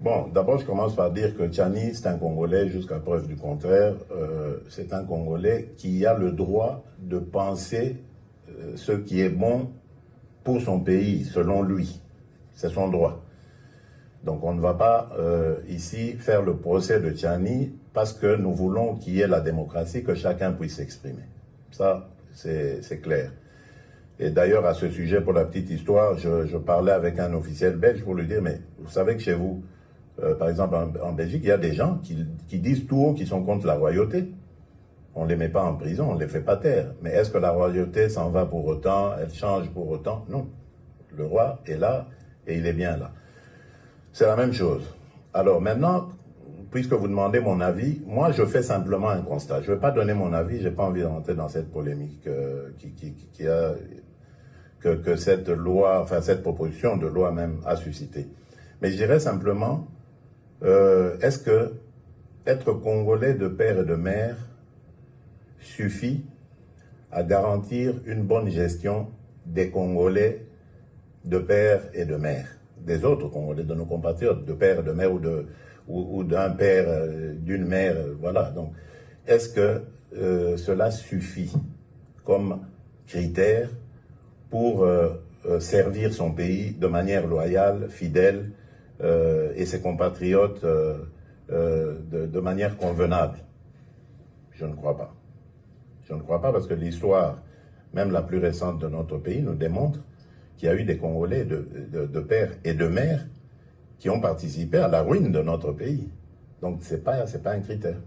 Bon, d'abord, je commence par dire que Tchani, c'est un Congolais, jusqu'à preuve du contraire. C'est un Congolais qui a le droit de penser ce qui est bon pour son pays, selon lui. C'est son droit. Donc on ne va pas ici faire le procès de Tchani parce que nous voulons qu'il y ait la démocratie, que chacun puisse s'exprimer. Ça, c'est clair. Et d'ailleurs, à ce sujet, pour la petite histoire, je parlais avec un officiel belge pour lui dire, mais vous savez que chez vous, par exemple en Belgique, il y a des gens qui disent tout haut qu'ils sont contre la royauté. On ne les met pas en prison, on ne les fait pas taire. Mais est-ce que la royauté s'en va pour autant, elle change pour autant? Non. Le roi est là et il est bien là. C'est la même chose. Alors maintenant, puisque vous demandez mon avis, moi je fais simplement un constat. Je ne vais pas donner mon avis, je n'ai pas envie de rentrer dans cette polémique que cette loi, enfin cette proposition de loi même a suscité. Mais je dirais simplement, est-ce que être Congolais de père et de mère suffit à garantir une bonne gestion des Congolais de père et de mère, des autres Congolais, de nos compatriotes, de père et de mère ou d'un père, d'une mère, voilà. Donc, est-ce que cela suffit comme critère pour servir son pays de manière loyale, fidèle, et ses compatriotes de manière convenable? Je ne crois pas. Je ne crois pas parce que l'histoire, même la plus récente de notre pays, nous démontre qu'il y a eu des Congolais de père et de mère qui ont participé à la ruine de notre pays. Donc, ce n'est pas un critère.